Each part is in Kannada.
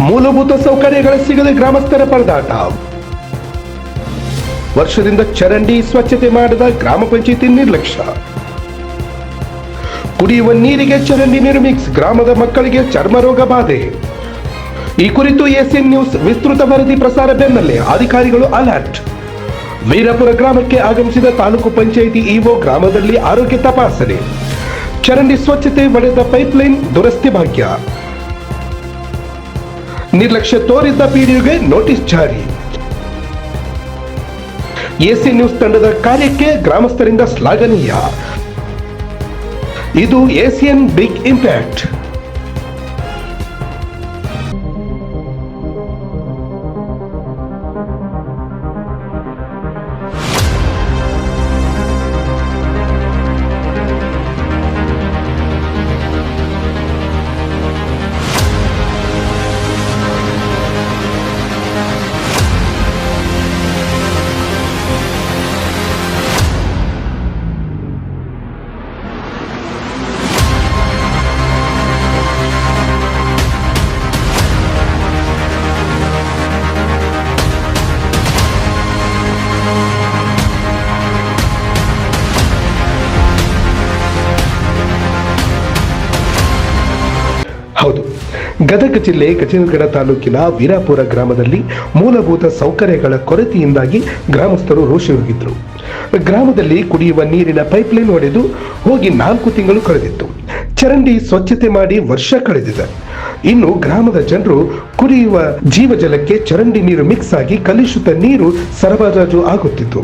ಮೂಲಭೂತ ಸೌಕರ್ಯಗಳ ಸಿಗದೆ ಗ್ರಾಮಸ್ಥರ ಪರದಾಟ. ವರ್ಷದಿಂದ ಚರಂಡಿ ಸ್ವಚ್ಛತೆ ಮಾಡದ ಗ್ರಾಮ ಪಂಚಾಯಿತಿ ನಿರ್ಲಕ್ಷ್ಯ. ಕುಡಿಯುವ ನೀರಿಗೆ ಚರಂಡಿ ನೀರು ಮಿಕ್ಸ್, ಗ್ರಾಮದ ಮಕ್ಕಳಿಗೆ ಚರ್ಮ ರೋಗ ಬಾಧೆ. ಈ ಕುರಿತು ಎಸಿಎನ್ ನ್ಯೂಸ್ ವಿಸ್ತೃತ ವರದಿ ಪ್ರಸಾರ ಬೆನ್ನಲ್ಲೇ ಅಧಿಕಾರಿಗಳು ಅಲರ್ಟ್. ವೀರಾಪುರ ಗ್ರಾಮಕ್ಕೆ ಆಗಮಿಸಿದ ತಾಲೂಕು ಪಂಚಾಯಿತಿ ಇಒ ಗ್ರಾಮದಲ್ಲಿ ಆರೋಗ್ಯ ತಪಾಸಣೆ. ಚರಂಡಿ ಸ್ವಚ್ಛತೆ, ಒಡೆದ ಪೈಪ್ಲೈನ್ ದುರಸ್ತಿ ಭಾಗ್ಯ. ನಿರ್ಲಕ್ಷ್ಯ ತೋರಿದ್ದ ಪಿಡಿಒಗೆ ನೋಟಿಸ್ ಜಾರಿ. ಎಸಿಎನ್ ನ್ಯೂಸ್ ತಂಡದ ಕಾರ್ಯಕ್ಕೆ ಗ್ರಾಮಸ್ಥರಿಂದ ಶ್ಲಾಘನೀಯ. ಇದು ಎಸಿಎನ್ ಬಿಗ್ ಇಂಪ್ಯಾಕ್ಟ್. ಹೌದು, ಗದಗ ಜಿಲ್ಲೆ ಗಜೇಂದ್ರಗಡ ತಾಲೂಕಿನ ವೀರಾಪುರ ಗ್ರಾಮದಲ್ಲಿ ಮೂಲಭೂತ ಸೌಕರ್ಯಗಳ ಕೊರತೆಯಿಂದಾಗಿ ಗ್ರಾಮಸ್ಥರು ರೋಷ ಹೋಗಿದ್ರು. ಗ್ರಾಮದಲ್ಲಿ ಕುಡಿಯುವ ನೀರಿನ ಪೈಪ್ಲೈನ್ ಒಡೆದು ಹೋಗಿ 4 ತಿಂಗಳು ಕಳೆದಿತ್ತು. ಚರಂಡಿ ಸ್ವಚ್ಛತೆ ಮಾಡಿ ವರ್ಷ ಕಳೆದಿದೆ. ಇನ್ನು ಗ್ರಾಮದ ಜನರು ಕುಡಿಯುವ ಜೀವಜಲಕ್ಕೆ ಚರಂಡಿ ನೀರು ಮಿಕ್ಸ್ ಆಗಿ ಕಲುಷಿತ ನೀರು ಸರಬರಾಜು ಆಗುತ್ತಿತ್ತು.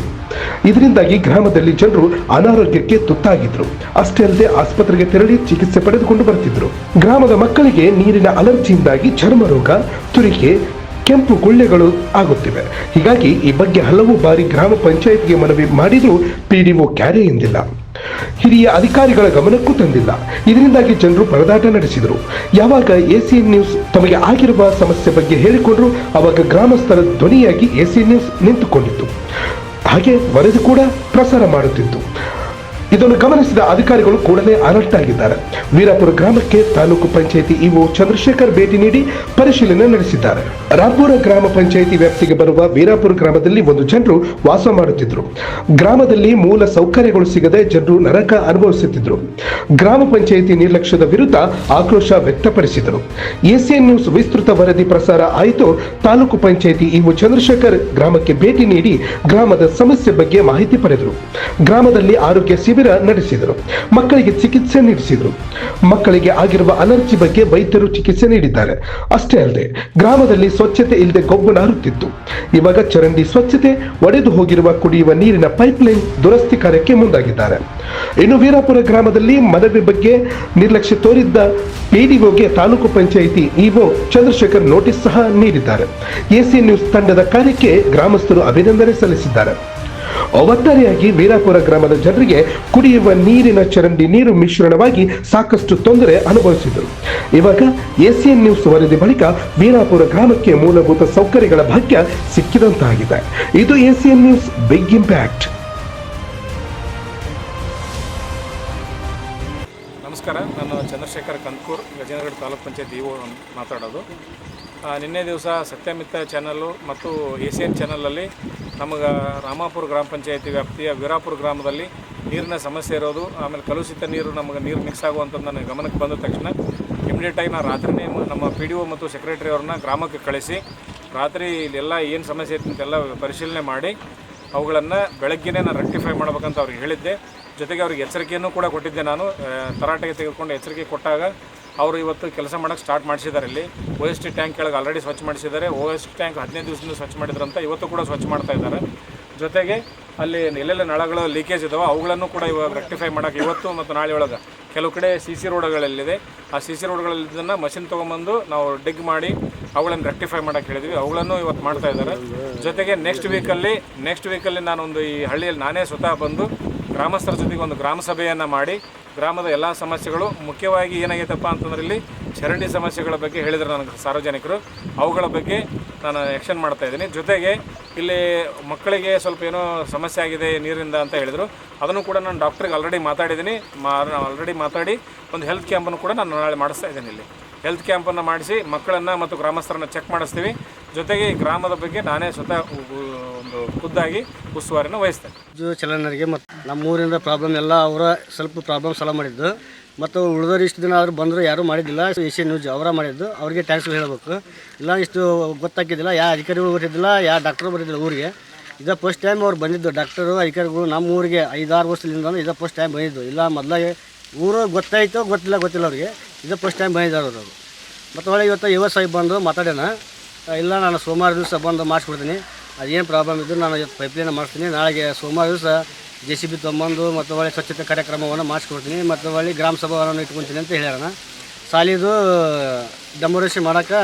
ಇದರಿಂದಾಗಿ ಗ್ರಾಮದಲ್ಲಿ ಜನರು ಅನಾರೋಗ್ಯಕ್ಕೆ ತುತ್ತಾಗಿದ್ರು. ಅಷ್ಟೇ ಅಲ್ಲದೆ ಆಸ್ಪತ್ರೆಗೆ ತೆರಳಿ ಚಿಕಿತ್ಸೆ ಪಡೆದುಕೊಂಡು ಬರ್ತಿದ್ರು. ಗ್ರಾಮದ ಮಕ್ಕಳಿಗೆ ನೀರಿನ ಅಲರ್ಜಿಯಿಂದಾಗಿ ಚರ್ಮ ರೋಗ, ತುರಿಕೆ, ಕೆಂಪು ಗುಳ್ಳೆಗಳು ಆಗುತ್ತಿವೆ. ಹೀಗಾಗಿ ಈ ಬಗ್ಗೆ ಹಲವು ಬಾರಿ ಗ್ರಾಮ ಪಂಚಾಯತ್ಗೆ ಮನವಿ ಮಾಡಿದರೂ ಪಿಡಿಒ ಕ್ಯಾರೆ ಎಂದಿಲ್ಲ. ಹಿರಿಯ ಅಧಿಕಾರಿಗಳ ಗಮನಕ್ಕೂ ತಂದಿಲ್ಲ. ಇದರಿಂದಾಗಿ ಜನರು ಪರದಾಟ ನಡೆಸಿದರು. ಯಾವಾಗ ಎಸಿಎನ್ ನ್ಯೂಸ್ ತಮಗೆ ಆಗಿರುವ ಸಮಸ್ಯೆ ಬಗ್ಗೆ ಹೇಳಿಕೊಂಡ್ರು, ಅವಾಗ ಗ್ರಾಮಸ್ಥರ ಧ್ವನಿಯಾಗಿ ಎಸಿಎನ್ ನ್ಯೂಸ್ ನಿಂತುಕೊಂಡಿತ್ತು. ಹಾಗೆ ವರದಿ ಕೂಡ ಪ್ರಸಾರ ಮಾಡುತ್ತಿತ್ತು. ಇದನ್ನು ಗಮನಿಸಿದ ಅಧಿಕಾರಿಗಳು ಕೂಡಲೇ ಅಲರ್ಟ್ ಆಗಿದ್ದಾರೆ. ವೀರಾಪುರ ಗ್ರಾಮಕ್ಕೆ ತಾಲೂಕು ಪಂಚಾಯಿತಿ ಇಒ ಚಂದ್ರಶೇಖರ್ ಭೇಟಿ ನೀಡಿ ಪರಿಶೀಲನೆ ನಡೆಸಿದ್ದಾರೆ. ರಾಪುರ ಗ್ರಾಮ ಪಂಚಾಯಿತಿ ವ್ಯಾಪ್ತಿಗೆ ಬರುವ ವೀರಾಪುರ ಗ್ರಾಮದಲ್ಲಿ ಒಂದು ಜನರು ವಾಸ ಮಾಡುತ್ತಿದ್ದರು. ಗ್ರಾಮದಲ್ಲಿ ಮೂಲ ಸೌಕರ್ಯಗಳು ಸಿಗದೆ ಜನರು ನರಕ ಅನುಭವಿಸುತ್ತಿದ್ದರು. ಗ್ರಾಮ ಪಂಚಾಯಿತಿ ನಿರ್ಲಕ್ಷ್ಯದ ವಿರುದ್ಧ ಆಕ್ರೋಶ ವ್ಯಕ್ತಪಡಿಸಿದರು. ಎಸಿಎನ್ ನ್ಯೂಸ್ ವಿಸ್ತೃತ ವರದಿ ಪ್ರಸಾರ ಆಯಿತು. ತಾಲೂಕು ಪಂಚಾಯಿತಿ ಇಒ ಚಂದ್ರಶೇಖರ್ ಗ್ರಾಮಕ್ಕೆ ಭೇಟಿ ನೀಡಿ ಗ್ರಾಮದ ಸಮಸ್ಯೆ ಬಗ್ಗೆ ಮಾಹಿತಿ ಪಡೆದರು. ಗ್ರಾಮದಲ್ಲಿ ಆರೋಗ್ಯ ಶಿಬಿರ ನಡೆಸಿದರು. ಮಕ್ಕಳಿಗೆ ಚಿಕಿತ್ಸೆ ನೀಡಿಸಿದರು. ಮಕ್ಕಳಿಗೆ ಆಗಿರುವ ಅಲರ್ಜಿ ಬಗ್ಗೆ ವೈದ್ಯರು ಚಿಕಿತ್ಸೆ ನೀಡಿದ್ದಾರೆ. ಅಷ್ಟೇ ಅಲ್ಲದೆ ಗ್ರಾಮದಲ್ಲಿ ಸ್ವಚ್ಛತೆ ಇಲ್ಲದೆ ಗೊಬ್ಬು ನಾರುತ್ತಿತ್ತು. ಇವಾಗ ಚರಂಡಿ ಸ್ವಚ್ಛತೆ, ಒಡೆದು ಹೋಗಿರುವ ಕುಡಿಯುವ ನೀರಿನ ಪೈಪ್ಲೈನ್ ದುರಸ್ತಿ ಕಾರ್ಯಕ್ಕೆ ಮುಂದಾಗಿದ್ದಾರೆ. ಇನ್ನು ವೀರಾಪುರ ಗ್ರಾಮದಲ್ಲಿ ಮನವಿ ಬಗ್ಗೆ ನಿರ್ಲಕ್ಷ್ಯ ತೋರಿದ್ದ ಪಿಡಿಒಗೆ ತಾಲೂಕು ಪಂಚಾಯಿತಿ ಇಒ ಚಂದ್ರಶೇಖರ್ ನೋಟಿಸ್ ಸಹ ನೀಡಿದ್ದಾರೆ. ಎಸಿಎನ್ ನ್ಯೂಸ್ ತಂಡದ ಕಾರ್ಯಕ್ಕೆ ಗ್ರಾಮಸ್ಥರು ಅಭಿನಂದನೆ ಸಲ್ಲಿಸಿದ್ದಾರೆ. ಒಟ್ಟಾರೆಯಾಗಿ ವೀರಾಪುರ ಗ್ರಾಮದ ಜನರಿಗೆ ಕುಡಿಯುವ ನೀರಿನ ಚರಂಡಿ ನೀರು ಮಿಶ್ರಣವಾಗಿ ಸಾಕಷ್ಟು ತೊಂದರೆ ಅನುಭವಿಸಿದರು. ಇವಾಗ ಎಸಿಎನ್ ನ್ಯೂಸ್ ವರದಿ ಬಳಿಕ ವೀರಾಪುರ ಗ್ರಾಮಕ್ಕೆ ಮೂಲಭೂತ ಸೌಕರ್ಯಗಳ ಭಾಗ್ಯ ಸಿಕ್ಕಿದಂತಾಗಿದೆ. ಇದು ಎಸಿಎನ್ ನ್ಯೂಸ್ ಬಿಗ್ ಇಂಪ್ಯಾಕ್ಟ್. ನಮಸ್ಕಾರ, ನಾನು ಚಂದ್ರಶೇಖರ್ ಕಂದಕೂರ್, ಗಜೇಂದ್ರಗಡ ತಾಲೂಕು ಪಂಚಾಯತ್ ಇಒ ಮಾತಾಡೋದು. ನಿನ್ನೆ ದಿವಸ ಸತ್ಯಮಿತ್ರ ಚಾನಲ್ಲು ಮತ್ತು ಎಸಿಎನ್ ಚಾನಲಲ್ಲಿ ನಮಗೆ ರಾಮಾಪುರ ಗ್ರಾಮ ಪಂಚಾಯತಿ ವ್ಯಾಪ್ತಿಯ ವೀರಾಪುರ ಗ್ರಾಮದಲ್ಲಿ ನೀರಿನ ಸಮಸ್ಯೆ ಇರೋದು, ಆಮೇಲೆ ಕಲುಷಿತ ನೀರು ನಮಗೆ ನೀರು ಮಿಕ್ಸ್ ಆಗುವಂಥದ್ದು ನನಗೆ ಗಮನಕ್ಕೆ ಬಂದ ತಕ್ಷಣ ಇಮಿಡಿಯೇಟಾಗಿ ನಾನು ರಾತ್ರಿನೇ ನಮ್ಮ ಪಿಡಿಒ ಮತ್ತು ಸೆಕ್ರೆಟರಿ ಅವ್ರನ್ನ ಗ್ರಾಮಕ್ಕೆ ಕಳಿಸಿ ರಾತ್ರಿ ಇಲ್ಲೆಲ್ಲ ಏನು ಸಮಸ್ಯೆ ಇತ್ತು ಅಂತೆಲ್ಲ ಪರಿಶೀಲನೆ ಮಾಡಿ ಅವುಗಳನ್ನು ಬೆಳಗ್ಗೆನೇ ನಾನು ರೆಕ್ಟಿಫೈ ಮಾಡಬೇಕಂತ ಅವ್ರಿಗೆ ಹೇಳಿದ್ದೆ. ಜೊತೆಗೆ ಅವ್ರಿಗೆ ಎಚ್ಚರಿಕೆಯನ್ನು ಕೂಡ ಕೊಟ್ಟಿದ್ದೆ. ನಾನು ತರಾಟೆಗೆ ತೆಗೆದುಕೊಂಡು ಎಚ್ಚರಿಕೆ ಕೊಟ್ಟಾಗ ಅವರು ಇವತ್ತು ಕೆಲಸ ಮಾಡೋಕ್ಕೆ ಸ್ಟಾರ್ಟ್ ಮಾಡಿಸಿದ್ದಾರೆ. ಇಲ್ಲಿ OST ಟ್ಯಾಂಕ್ ಕೆಳಗೆ ಆಲ್ರೆಡಿ ಸ್ವಚ್ಛ ಮಾಡಿಸಿದ್ದಾರೆ. OST ಟ್ಯಾಂಕ್ 15 ದಿವಸದಿಂದ ಸ್ವಚ್ಛ ಮಾಡಿದ್ರಂತ, ಇವತ್ತು ಕೂಡ ಸ್ವಚ್ಛ ಮಾಡ್ತಾ ಇದ್ದಾರೆ. ಜೊತೆಗೆ ಅಲ್ಲಿ ಎಲ್ಲೆಲ್ಲ ನಳಗಳು ಲೀಕೇಜ್ ಇದ್ದಾವೆ ಅವುಗಳನ್ನು ಕೂಡ ಇವಾಗ ರೆಕ್ಟಿಫೈ ಮಾಡೋಕ್ಕೆ ಇವತ್ತು ಮತ್ತು ನಾಳೆ ಒಳಗೆ ಕೆಲವು ಕಡೆ CC ರೋಡ್ಗಳಲ್ಲಿದೆ. ಆ CC ರೋಡ್ಗಳಲ್ಲಿದ್ದನ್ನು ಮಷಿನ್ ತೊಗೊಂಬಂದು ನಾವು ಡಿಗ್ ಮಾಡಿ ಅವುಗಳನ್ನು ರೆಕ್ಟಿಫೈ ಮಾಡೋಕ್ಕೆ ಹೇಳಿದ್ವಿ. ಅವುಗಳನ್ನು ಇವತ್ತು ಮಾಡ್ತಾ ಇದ್ದಾರೆ. ಜೊತೆಗೆ ನೆಕ್ಸ್ಟ್ ವೀಕಲ್ಲಿ ನಾನೊಂದು ಈ ಹಳ್ಳಿಯಲ್ಲಿ ನಾನೇ ಸ್ವತಃ ಬಂದು ಗ್ರಾಮಸ್ಥರ ಜೊತೆಗೆ ಒಂದು ಗ್ರಾಮ ಸಭೆಯನ್ನು ಮಾಡಿ ಗ್ರಾಮದ ಎಲ್ಲ ಸಮಸ್ಯೆಗಳು, ಮುಖ್ಯವಾಗಿ ಏನಾಗೈತಪ್ಪ ಅಂತಂದ್ರೆ ಇಲ್ಲಿ ಚರಂಡಿ ಸಮಸ್ಯೆಗಳ ಬಗ್ಗೆ ಹೇಳಿದ್ರು ನನಗೆ ಸಾರ್ವಜನಿಕರು, ಅವುಗಳ ಬಗ್ಗೆ ನಾನು ಆ್ಯಕ್ಷನ್ ಮಾಡ್ತಾಯಿದ್ದೀನಿ. ಜೊತೆಗೆ ಇಲ್ಲಿ ಮಕ್ಕಳಿಗೆ ಸ್ವಲ್ಪ ಏನೋ ಸಮಸ್ಯೆ ಆಗಿದೆ ನೀರಿಂದ ಅಂತ ಹೇಳಿದರು. ಅದನ್ನು ಕೂಡ ನಾನು ಡಾಕ್ಟ್ರಿಗೆ ಆಲ್ರೆಡಿ ಮಾತಾಡಿದ್ದೀನಿ. ಆಲ್ರೆಡಿ ಮಾತಾಡಿ ಒಂದು ಹೆಲ್ತ್ ಕ್ಯಾಂಪನ್ನು ಕೂಡ ನಾನು ನಾಳೆ ಮಾಡಿಸ್ತಾ ಇದ್ದೀನಿ ಇಲ್ಲಿ. ಹೆಲ್ತ್ ಕ್ಯಾಂಪನ್ನು ಮಾಡಿಸಿ ಮಕ್ಕಳನ್ನು ಮತ್ತು ಗ್ರಾಮಸ್ಥರನ್ನು ಚೆಕ್ ಮಾಡಿಸ್ತೀವಿ. ಜೊತೆಗೆ ಈ ಗ್ರಾಮದ ಬಗ್ಗೆ ನಾನೇ ಸ್ವತಃ ಒಂದು ಖುದ್ದಾಗಿ ಉಸ್ತುವಾರಿನ ವಹಿಸ್ತೇನೆ. ಚಲನರಿಗೆ ಮತ್ತು ನಮ್ಮೂರಿಂದ ಪ್ರಾಬ್ಲಮ್ ಎಲ್ಲ ಅವರ ಸ್ವಲ್ಪ ಪ್ರಾಬ್ಲಮ್ ಸಾಲ್ವ್ ಮಾಡಿದ್ದು, ಮತ್ತು ಉಳಿದವರು ಇಷ್ಟು ದಿನ ಆದರೂ ಬಂದರೂ ಯಾರೂ ಮಾಡಿದ್ದಿಲ್ಲ. ಏಷ್ಯನ್ ನ್ಯೂಸ್ ಅವರ ಮಾಡಿದ್ದು, ಅವರಿಗೆ ಟ್ಯಾಂಕ್ಸ್ ಹೇಳಬೇಕು. ಇಲ್ಲ ಇಷ್ಟು ಗೊತ್ತಾಗಿದ್ದಿಲ್ಲ, ಯಾವ ಅಧಿಕಾರಿಗಳು ಬರೋದಿಲ್ಲ, ಯಾವ ಡಾಕ್ಟ್ರು ಬರೋದಿಲ್ಲ ಊರಿಗೆ. ಇದೇ ಫಸ್ಟ್ ಟೈಮ್ ಅವ್ರು ಬಂದಿದ್ದು ಡಾಕ್ಟರು ಅಧಿಕಾರಿಗಳು ನಮ್ಮ ಊರಿಗೆ 5-6 ವರ್ಷದಿಂದ ಇದೇ ಫಸ್ಟ್ ಟೈಮ್ ಬಂದಿದ್ದು. ಇಲ್ಲ ಮೊದಲಾಗೆ ಊರು ಗೊತ್ತಾಯಿತು ಗೊತ್ತಿಲ್ಲ ಅವ್ರಿಗೆ, ಇದೇ ಫಸ್ಟ್ ಟೈಮ್ ಬಂದಿದ್ದಾರೆ ಅವರು. ಮತ್ತು ಒಳ್ಳೆ ಇವತ್ತು ಯುವ ಸಾಹೇಬ್ ಬಂದು ಮಾತಾಡೋಣ, ಇಲ್ಲ ನಾನು ಸೋಮವಾರ ದಿವಸ ಬಂದು ಮಾಡಿಸ್ಬಿಡ್ತೀನಿ, ಅದೇನು ಪ್ರಾಬ್ಲಮ್ ಇದ್ದು ನಾನು ಇವತ್ತು ಪೈಪ್ಲೈನ್ ಮಾಡಿಸ್ತೀನಿ, ನಾಳೆಗೆ ಸೋಮವಾರ ದಿವಸ JCB ತೊಗೊಂಬಂದು ಮತ್ತು ಒಳ್ಳೆ ಸ್ವಚ್ಛತೆ ಕಾರ್ಯಕ್ರಮವನ್ನು ಮಾಡಿಸ್ಕೊಡ್ತೀನಿ, ಮತ್ತು ಒಳ್ಳೆ ಗ್ರಾಮ ಸಭಾವನ್ನು ಇಟ್ಕೊತೀನಿ ಅಂತ ಹೇಳ್ಯಾರ. ಸಾಲಿದು ಡೆಮೊರೇಷನ್ ಮಾಡೋಕೆ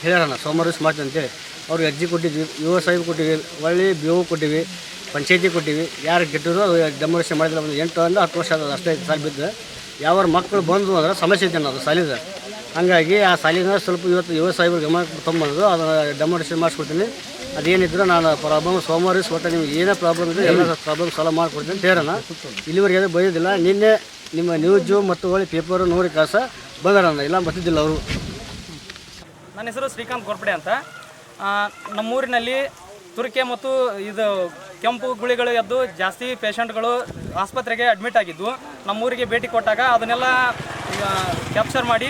ಹೇಳ್ಯಾರ, ಸೋಮವಾರ ದಿವಸ ಮಾಡ್ತೀನಿ ಅಂತೇಳಿ ಅವ್ರಿಗೆ ಅರ್ಜಿ ಕೊಟ್ಟಿದ್ವಿ, ಯುವ ಸಾಹೇಬ್ ಕೊಟ್ಟಿವಿ, ಒಳ್ಳೆ BO ಕೊಟ್ಟಿವಿ, ಪಂಚಾಯತಿ ಕೊಟ್ಟಿವಿ. ಯಾರು ಕೆಟ್ಟರು ಡೆಮೊರೇಷನ್ ಮಾಡಿದ್ರೆ ಒಂದು 8-10 ವರ್ಷ ಅದು ಅಷ್ಟೇ ಸಾಲ ಬಿದ್ದು. ಯಾವ ಮಕ್ಕಳು ಬಂದು ಅಂದ್ರೆ ಸಮಸ್ಯೆ ಐತೆ ಅನ್ನೋದು ಸಾಲಿದ. ಹಾಗಾಗಿ ಆ ಸಾಲಿನ ಸ್ವಲ್ಪ ಇವತ್ತು ಯುವ ಸಾಹೇಬ್ರು ಗಮನ ತೊಗೊಂಬಂದು ಅದನ್ನು ಡೆಮೊರೇಷನ್ ಮಾಡಿಸ್ಕೊಡ್ತೀನಿ. ಅದೇನಿದ್ರು ನಾನು ಪ್ರಾಬ್ಲಮ್ ಸೋಮವಾರ ಒಟ್ಟು ನಿಮ್ಗೆ ಏನೇ ಪ್ರಾಬ್ಲಮ್ ಇದೆ ಎಲ್ಲ ಪ್ರಾಬ್ಲಮ್ ಸಾಲ್ವ್ ಮಾಡಿಕೊಡ್ತೀನಿ ಅಂತ ಹೇಳೋಣ. ಇಲ್ಲಿವರೆಗೆ ಅದು ಬೈಯೋದಿಲ್ಲ. ನಿನ್ನೆ ನಿಮ್ಮ ನ್ಯೂಸು ಮತ್ತು ಒಳ್ಳೆ ಪೇಪರು ನೋಡಿ ಕಾಸ ಬಂದಾರ, ಇಲ್ಲ ಬರ್ತಿದ್ದಿಲ್ಲ ಅವರು. ನನ್ನ ಹೆಸರು ಶ್ರೀಕಾಂತ್ ಗೋರ್ಪಡೆ ಅಂತ. ನಮ್ಮೂರಿನಲ್ಲಿ ತುರಿಕೆ ಮತ್ತು ಇದು ಕೆಂಪು ಗುಳಿಗಳು ಎದ್ದು ಜಾಸ್ತಿ ಪೇಷಂಟ್ಗಳು ಆಸ್ಪತ್ರೆಗೆ ಅಡ್ಮಿಟ್ ಆಗಿದ್ದು. ನಮ್ಮೂರಿಗೆ ಭೇಟಿ ಕೊಟ್ಟಾಗ ಅದನ್ನೆಲ್ಲ ಕ್ಯಾಪ್ಚರ್ ಮಾಡಿ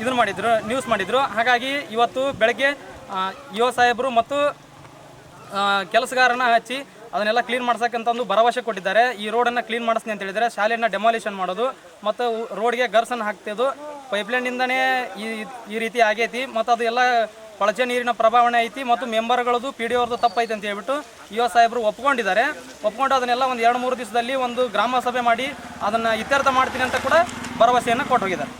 ಇದನ್ನು ಮಾಡಿದರು, ನ್ಯೂಸ್ ಮಾಡಿದರು. ಹಾಗಾಗಿ ಇವತ್ತು ಬೆಳಗ್ಗೆ ಯುವ ಸಾಹೇಬರು ಮತ್ತು ಕೆಲಸಗಾರನ ಹಚ್ಚಿ ಅದನ್ನೆಲ್ಲ ಕ್ಲೀನ್ ಮಾಡ್ಸಕ್ಕಂತಂದು ಭರವಸೆ ಕೊಟ್ಟಿದ್ದಾರೆ. ಈ ರೋಡನ್ನು ಕ್ಲೀನ್ ಮಾಡಿಸ್ತೀನಿ ಅಂತ ಹೇಳಿದರೆ ಶಾಲೆಯನ್ನು ಡೆಮಾಲಿಷನ್ ಮಾಡೋದು ಮತ್ತು ರೋಡ್ಗೆ ಗರ್ಸನ್ನು ಹಾಕ್ತಿದ್ದು ಪೈಪ್ಲೈನಿಂದನೇ ಈ ರೀತಿ ಆಗೈತಿ. ಮತ್ತು ಅದು ಎಲ್ಲ ಕೊಳಚೆ ನೀರಿನ ಪ್ರಭಾವನೆ ಐತಿ ಮತ್ತು ಮೆಂಬರ್ಗಳದ್ದು PDO ಅವ್ರದ್ದು ತಪ್ಪೈತೆ ಅಂತ ಹೇಳ್ಬಿಟ್ಟು ಯುವ ಸಾಹೇಬರು ಒಪ್ಕೊಂಡಿದ್ದಾರೆ. ಒಪ್ಕೊಂಡು ಅದನ್ನೆಲ್ಲ ಒಂದು 2-3 ದಿವಸದಲ್ಲಿ ಒಂದು ಗ್ರಾಮ ಸಭೆ ಮಾಡಿ ಅದನ್ನು ಇತ್ಯರ್ಥ ಮಾಡ್ತೀನಿ ಅಂತ ಕೂಡ ಭರವಸೆಯನ್ನು ಕೊಟ್ಟೋಗಿದ್ದಾರೆ.